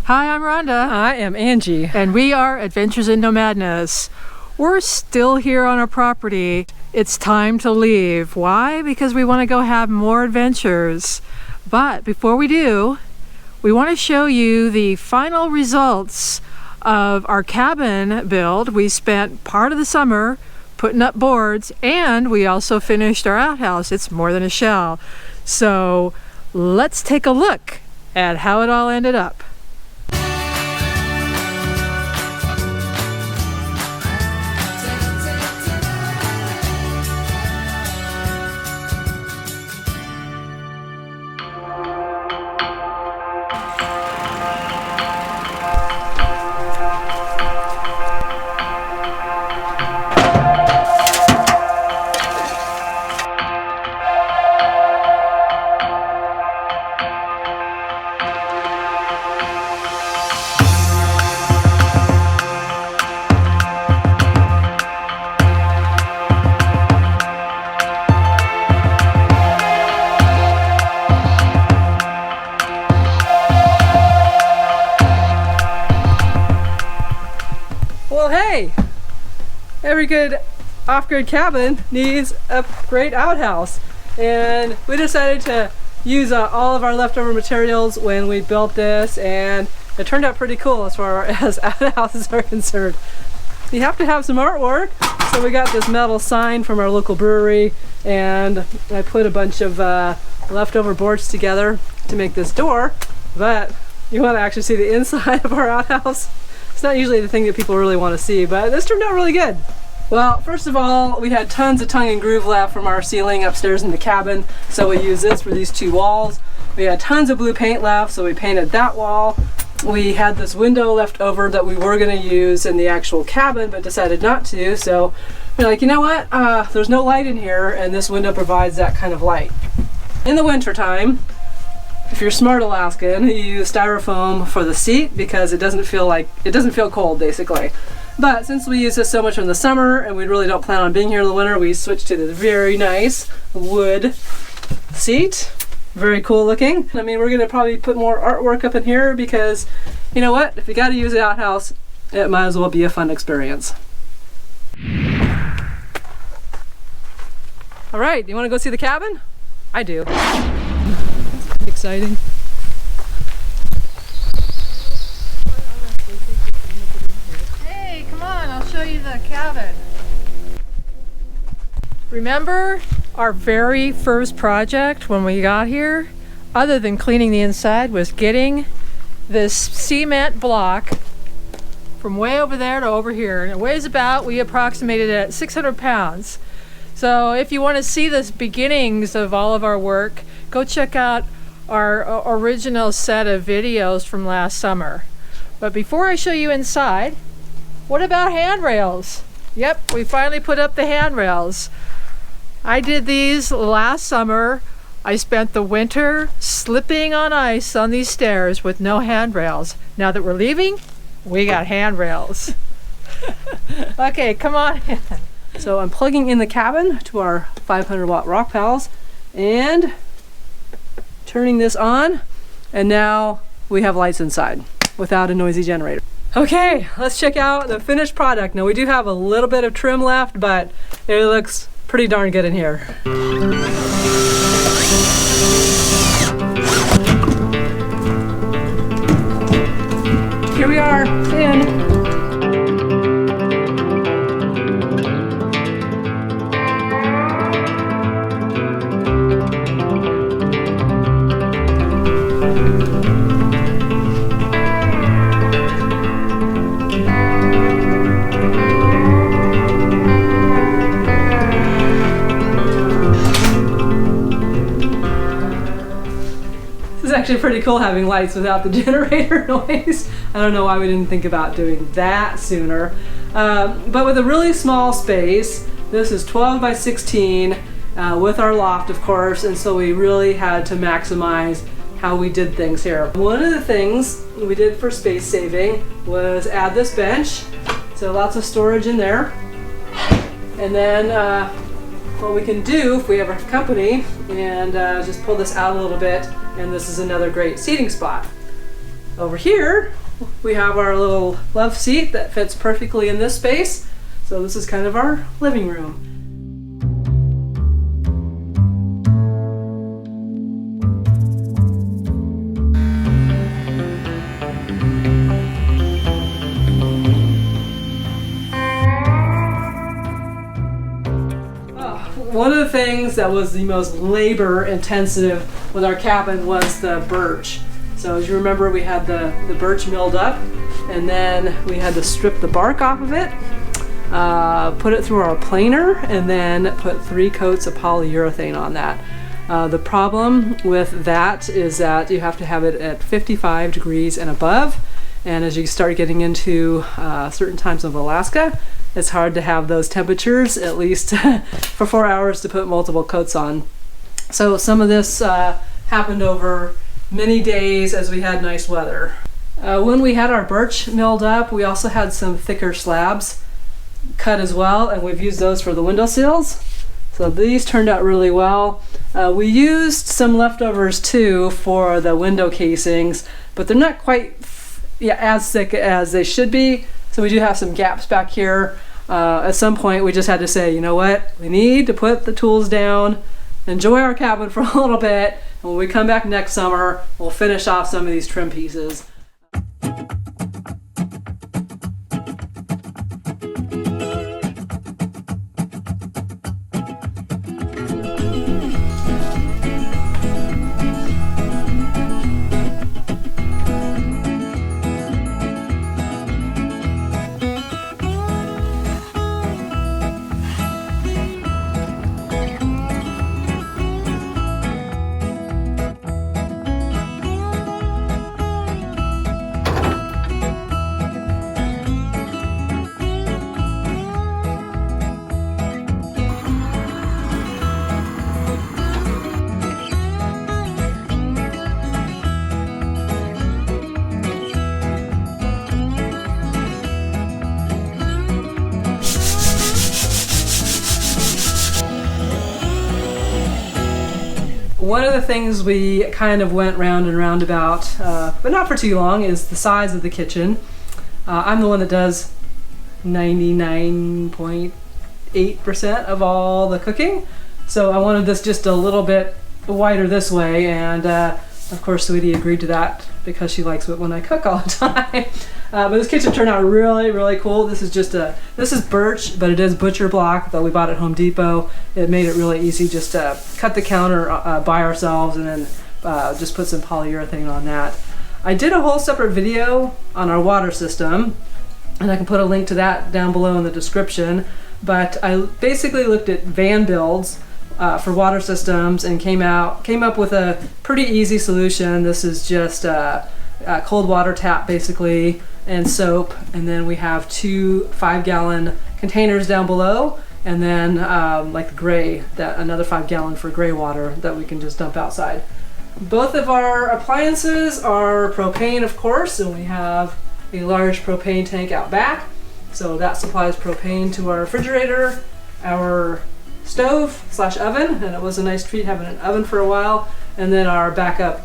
Hi, I'm Rhonda. I am Angie. And we are Adventures in NoMadness. We're still here on our property. It's time to leave. Why? Because we want to go have more adventures. But before we do, we want to show you the final results of our cabin build. We spent part of the summer putting up boards, and we also finished our outhouse. It's more than a shell. So let's take a look at how it all ended up. Well, hey, every good off-grid cabin needs a great outhouse, and we decided to use all of our leftover materials when we built this, and it turned out pretty cool as far as outhouses are concerned. You have to have some artwork, so we got this metal sign from our local brewery, and I put a bunch of leftover boards together to make this door. But you want to actually see the inside of our outhouse? It's not usually the thing that people really want to see, but this turned out really good. Well, first of all, we had tons of tongue and groove left from our ceiling upstairs in the cabin, so we used this for these two walls. We had tons of blue paint left, so we painted that wall. We had this window left over that we were going to use in the actual cabin, but decided not to, so we're like, you know what, there's no light in here, and this window provides that kind of light. In the winter time, if you're smart Alaskan, you use styrofoam for the seat because it doesn't feel cold, basically. But since we use this so much in the summer and we really don't plan on being here in the winter, we switched to this very nice wood seat. Very cool looking. I mean, we're gonna probably put more artwork up in here because, you know what, if you gotta use the outhouse, it might as well be a fun experience. All right, you wanna go see the cabin? I do. Exciting. Hey, come on, I'll show you the cabin. Remember our very first project when we got here, other than cleaning the inside, was getting this cement block from way over there to over here. And it weighs about, we approximated it at 600 pounds. So if you want to see the beginnings of all of our work, go check out our original set of videos from last summer. But before I show you inside, what about handrails? Yep, we finally put up the handrails. I did these last summer. I spent the winter slipping on ice on these stairs with no handrails. Now that we're leaving, we got handrails. Okay, come on in. So I'm plugging in the cabin to our 500 watt rock pals and turning this on, and now we have lights inside without a noisy generator. Okay, let's check out the finished product. Now we do have a little bit of trim left, but it looks pretty darn good in here. Here we are in. Actually pretty cool having lights without the generator noise. I don't know why we didn't think about doing that sooner. But with a really small space, this is 12 by 16 with our loft, of course, and so we really had to maximize how we did things here. One of the things we did for space saving was add this bench, so lots of storage in there. And then what we can do if we have our company and just pull this out a little bit, and this is another great seating spot. Over here, we have our little love seat that fits perfectly in this space. So this is kind of our living room. One of the things that was the most labor intensive with our cabin was the birch. So as you remember, we had the birch milled up, and then we had to strip the bark off of it, put it through our planer, and then put 3 coats of polyurethane on that. The problem with that is that you have to have it at 55 degrees and above, and as you start getting into certain times of Alaska, it's hard to have those temperatures, at least for 4 hours, to put multiple coats on. So some of this happened over many days as we had nice weather. When we had our birch milled up, we also had some thicker slabs cut as well, and we've used those for the window sills. So these turned out really well. We used some leftovers too for the window casings, but they're not quite as thick as they should be. So we do have some gaps back here. At some point we just had to say, you know what, we need to put the tools down, enjoy our cabin for a little bit, and when we come back next summer, we'll finish off some of these trim pieces. One of the things we kind of went round and round about, but not for too long, is the size of the kitchen. I'm the one that does 99.8% of all the cooking, so I wanted this just a little bit wider this way, and of course Sweetie agreed to that because she likes it when I cook all the time. But this kitchen turned out really, really cool. This is birch, but it is butcher block that we bought at Home Depot. It made it really easy just to cut the counter by ourselves and then just put some polyurethane on that. I did a whole separate video on our water system, and I can put a link to that down below in the description. But I basically looked at van builds for water systems and came up with a pretty easy solution. This is just a cold water tap basically, and soap, and then we have 2 5-gallon containers down below, and then like the gray, another 5-gallon for gray water that we can just dump outside. Both of our appliances are propane, of course, and we have a large propane tank out back, so that supplies propane to our refrigerator, our stove / oven, and it was a nice treat having an oven for a while, and then our backup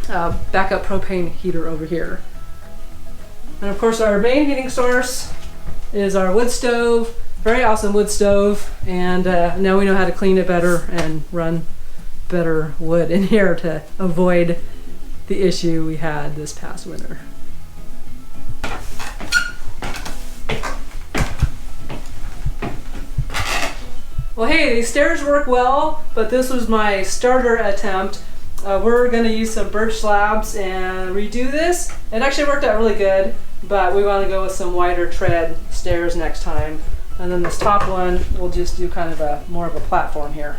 propane heater over here. And of course our main heating source is our wood stove, very awesome wood stove, and now we know how to clean it better and run better wood in here to avoid the issue we had this past winter. Well, hey, these stairs work well, but this was my starter attempt. We're going to use some birch slabs and redo this. It actually worked out really good, but we want to go with some wider tread stairs next time. And then this top one, we'll just do kind of more of a platform here.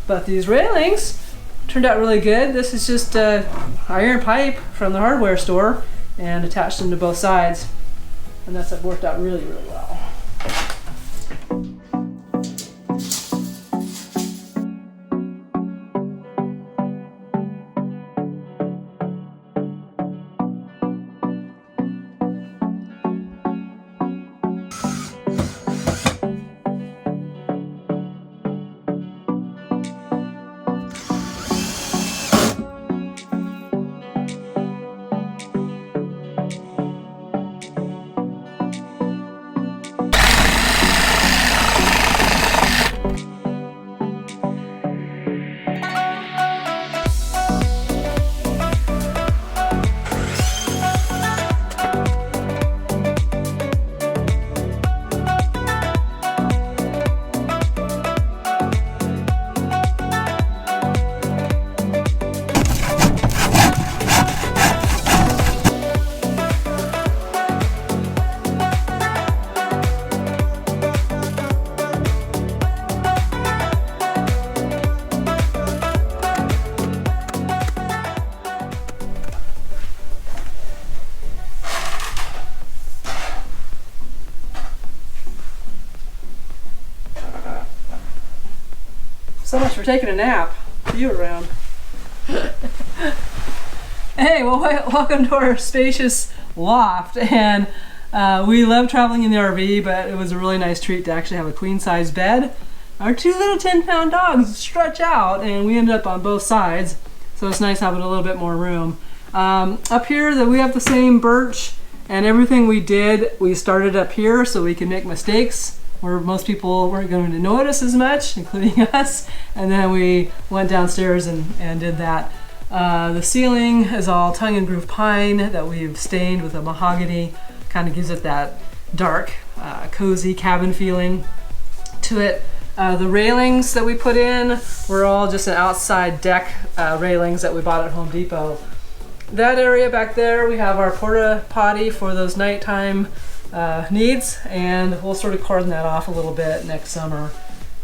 But these railings turned out really good. This is just iron pipe from the hardware store and attached them to both sides. And that's worked out really, really well. So much for taking a nap. See you around. Hey, well, welcome to our spacious loft. And we love traveling in the RV, but it was a really nice treat to actually have a queen-size bed. Our two little 10-pound dogs stretch out, and we ended up on both sides. So it's nice having a little bit more room. Up here, we have the same birch, and everything we did, we started up here so we can make mistakes where most people weren't going to notice as much, including us. And then we went downstairs and did that. The ceiling is all tongue and groove pine that we've stained with a mahogany. Kind of gives it that dark, cozy cabin feeling to it. The railings that we put in were all just an outside deck railings that we bought at Home Depot. That area back there, we have our porta potty for those nighttime needs, and we'll sort of cordon that off a little bit next summer.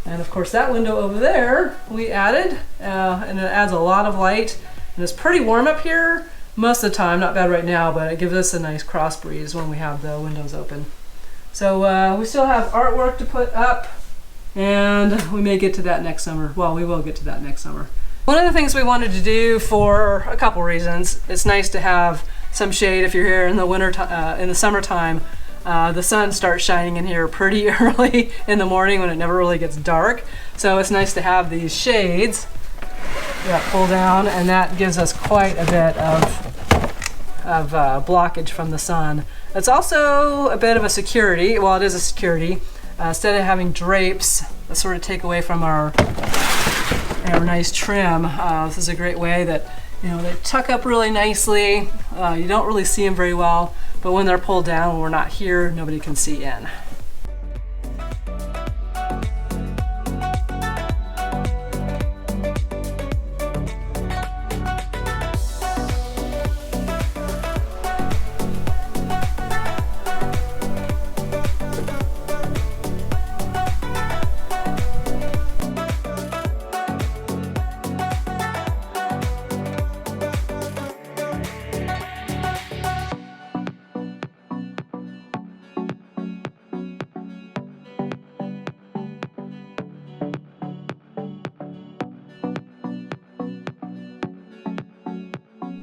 And of course that window over there we added, and it adds a lot of light, and it's pretty warm up here most of the time. Not bad right now, but it gives us a nice cross breeze when we have the windows open. So we still have artwork to put up, and we may get to that next summer. Well, we will get to that next summer. One of the things we wanted to do for a couple reasons, it's nice to have some shade if you're here in the winter, in the summertime. The sun starts shining in here pretty early in the morning when it never really gets dark. So it's nice to have these shades that pull down, and that gives us quite a bit of blockage from the sun. It's also a bit of a security. Well, it is a security. Instead of having drapes that sort of take away from our nice trim, this is a great way that, you know, they tuck up really nicely. You don't really see them very well, but when they're pulled down, when we're not here, nobody can see in.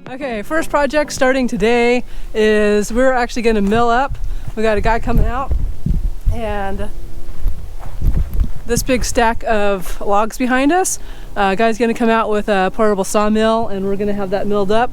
Okay, first project starting today is we're actually going to mill up. We got a guy coming out, and this big stack of logs behind us. Guy's going to come out with a portable sawmill, and we're going to have that milled up.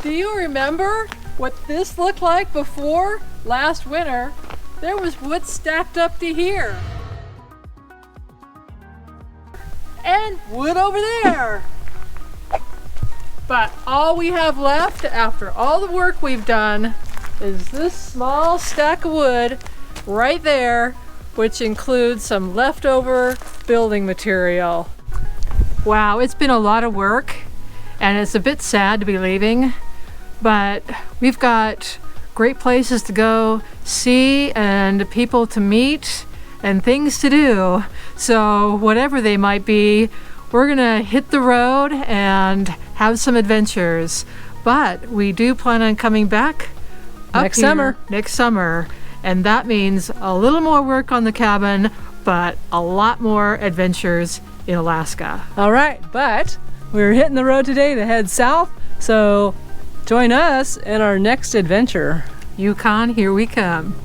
Do you remember what this looked like before? Last winter, there was wood stacked up to here. And wood over there. But all we have left after all the work we've done is this small stack of wood right there, which includes some leftover building material. Wow, it's been a lot of work, and it's a bit sad to be leaving, but we've got great places to go see and people to meet and things to do. So whatever they might be, we're gonna hit the road and have some adventures. But we do plan on coming back next summer, and that means a little more work on the cabin, but a lot more adventures in Alaska. All right, but we're hitting the road today to head south, so join us in our next adventure. Yukon, here we come.